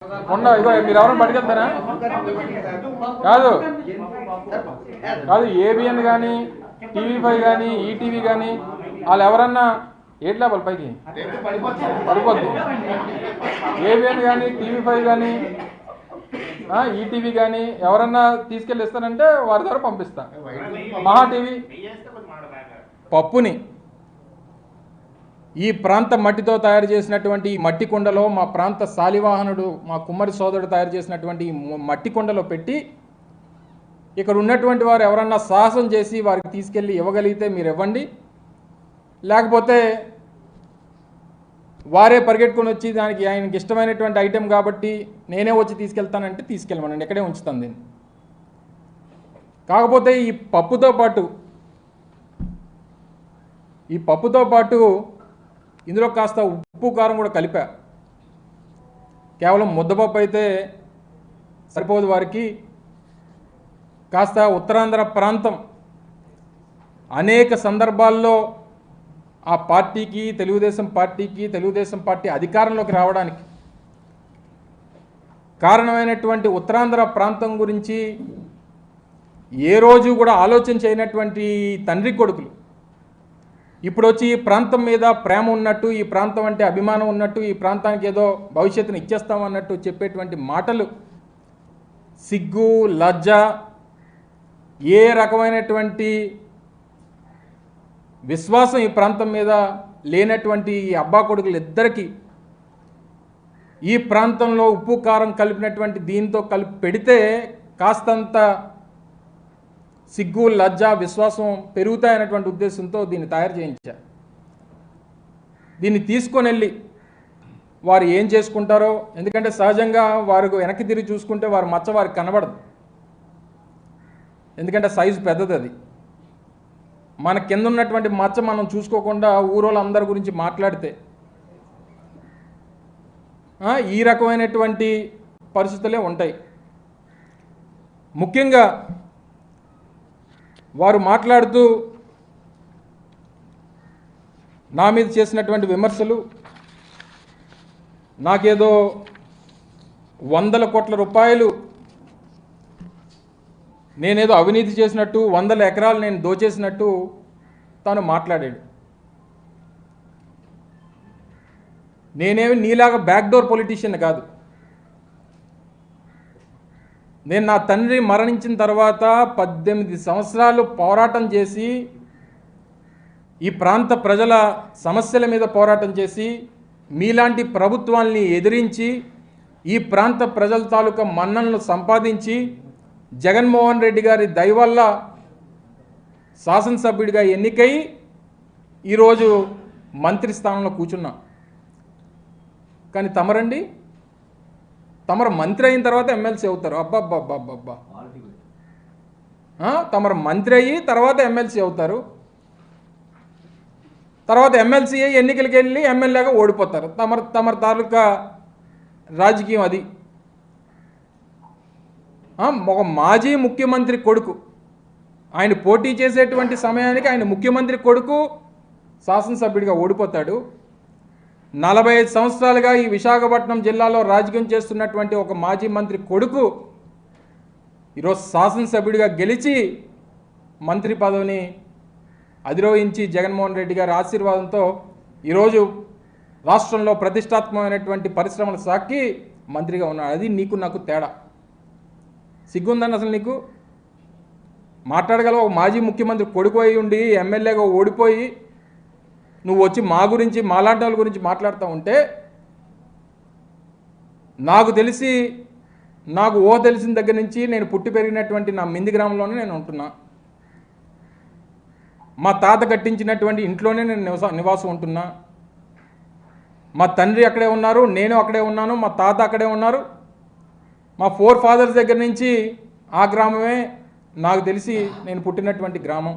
ఇగో మీరు ఎవరైనా పట్టుకెళ్తారా? కాదు కాదు ఏబిఎన్ కానీ టీవీ5 కానీ ఈటీవీ కానీ వాళ్ళు ఎవరన్నా ఏట్లా వాళ్ళ పైకి పడిపోద్ది. ఏబిఎన్ కానీ టీవీ5 కానీ ఈటీవీ కానీ ఎవరన్నా తీసుకెళ్ళి ఇస్తానంటే వారి ద్వారా పంపిస్తా. మహా టీవీ పప్పుని ఈ ప్రాంత మట్టితో తయారు చేసినటువంటి ఈ మట్టి కుండలో మా ప్రాంత శాలివాహనుడు మా కుమ్మరి సోదరుడు తయారు చేసినటువంటి మట్టి కుండలో పెట్టి ఇక్కడ ఉన్నటువంటి వారు ఎవరన్నా సాహసం చేసి వారికి తీసుకెళ్ళి ఇవ్వగలిగితే మీరు ఇవ్వండి, లేకపోతే వారే పరిగెట్టుకొని వచ్చి దానికి ఆయనకి ఇష్టమైనటువంటి ఐటెం కాబట్టి నేనే వచ్చి తీసుకెళ్తానంటే తీసుకెళ్ళమనండి, ఎక్కడే ఉంచుతాను దీన్ని. కాకపోతే ఈ పప్పుతో పాటు ఇందులో కాస్త ఉప్పు కారం కూడా కలిపా. కేవలం ముద్దపప్పు అయితే సరిపోదు వారికి. కాస్త ఉత్తరాంధ్ర ప్రాంతం అనేక సందర్భాల్లో ఆ పార్టీకి తెలుగుదేశం పార్టీ అధికారంలోకి రావడానికి కారణమైనటువంటి ఉత్తరాంధ్ర ప్రాంతం గురించి ఏ రోజు కూడా ఆలోచన చేయనటువంటి తండ్రి కొడుకులు ఇప్పుడు వచ్చి ఈ ప్రాంతం మీద ప్రేమ ఉన్నట్టు, ఈ ప్రాంతం అంటే అభిమానం ఉన్నట్టు, ఈ ప్రాంతానికి ఏదో భవిష్యత్తును ఇచ్చేస్తామన్నట్టు చెప్పేటువంటి మాటలు సిగ్గు లజ్జ, ఏ రకమైనటువంటి విశ్వాసం ఈ ప్రాంతం మీద లేనటువంటి ఈ అబ్బా కొడుకులు ఇద్దరికీ ఈ ప్రాంతంలో ఉప్పు కారం కలిపినటువంటి దీంతో కలిపి పెడితే కాస్తంత సిగ్గు లజ్జ విశ్వాసం పెరుగుతాయనేటువంటి ఉద్దేశంతో దీన్ని తయారు చేయించారు. దీన్ని తీసుకొని వెళ్ళి వారు ఏం చేసుకుంటారో, ఎందుకంటే సహజంగా వారు వెనక్కి తిరిగి చూసుకుంటే వారి మచ్చ వారికి కనబడదు, ఎందుకంటే సైజు పెద్దది. అది మన కింద ఉన్నటువంటి మచ్చ మనం చూసుకోకుండా ఊరోళ్ళందరి గురించి మాట్లాడితే ఈ రకమైనటువంటి పరిస్థితులే ఉంటాయి. ముఖ్యంగా వారు మాట్లాడుతూ నా మీద చేసినటువంటి విమర్శలు, నాకేదో 100 కోట్ల రూపాయలు నేనేదో అవినీతి చేసినట్టు, 100 ఎకరాలు నేను దోచేసినట్టు తాను మాట్లాడాడు. నేనేమి నీలాగా బ్యాక్డోర్ పొలిటీషియన్ కాదు. నేను నా తండ్రి మరణించిన తర్వాత 18 సంవత్సరాలు పోరాటం చేసి ఈ ప్రాంత ప్రజల సమస్యల మీద పోరాటం చేసి మీలాంటి ప్రభుత్వాల్ని ఎదిరించి ఈ ప్రాంత ప్రజల తాలూకా మన్ననలు సంపాదించి జగన్మోహన్ రెడ్డి గారి దయ వల్ల శాసనసభ్యుడిగా ఎన్నికై ఈరోజు మంత్రి స్థానంలో కూర్చున్నా. కానీ తమరు మంత్రి అయిన తర్వాత ఎమ్మెల్సీ అవుతారు. అబ్బబ్బబ్బబ్బబ్బా, తమరు మంత్రి అయ్యి తర్వాత ఎమ్మెల్సీ అవుతారు, తర్వాత ఎమ్మెల్సీ అయ్యి ఎన్నికలకి వెళ్ళి ఎమ్మెల్యేగా ఓడిపోతారు. తమరు తాలూకా రాజకీయం అది. ఒక మాజీ ముఖ్యమంత్రి కొడుకు ఆయన పోటీ చేసేటువంటి సమయానికి ఆయన ముఖ్యమంత్రి కొడుకు శాసనసభ్యుడిగా ఓడిపోతాడు. 45 సంవత్సరాలుగా ఈ విశాఖపట్నం జిల్లాలో రాజకీయం చేస్తున్నటువంటి ఒక మాజీ మంత్రి కొడుకు ఈరోజు శాసనసభ్యుడిగా గెలిచి మంత్రి పదవిని అధిరోహించి జగన్మోహన్ రెడ్డి గారి ఆశీర్వాదంతో ఈరోజు రాష్ట్రంలో ప్రతిష్టాత్మకమైనటువంటి పరిశ్రమల శాఖకి మంత్రిగా ఉన్నాడు. అది నీకు నాకు తేడా. సిగ్గుందని అసలు నీకు మాట్లాడగలవు? ఒక మాజీ ముఖ్యమంత్రి కొడుకు అయి ఉండి ఎమ్మెల్యేగా ఓడిపోయి నువ్వు వచ్చి మా గురించి మాలాంటి వాళ్ళ గురించి మాట్లాడుతూ ఉంటే, నాకు తెలిసిన దగ్గర నుంచి నేను పుట్టి పెరిగినటువంటి నా మింది గ్రామంలోనే నేను ఉంటున్నా. మా తాత కట్టించినటువంటి ఇంట్లోనే నేను నివాసం ఉంటున్నా. మా తండ్రి అక్కడే ఉన్నారు, నేను అక్కడే ఉన్నాను, మా తాత అక్కడే ఉన్నారు. మా 4 ఫాదర్స్ దగ్గర నుంచి ఆ గ్రామమే నాకు తెలిసి నేను పుట్టినటువంటి గ్రామం.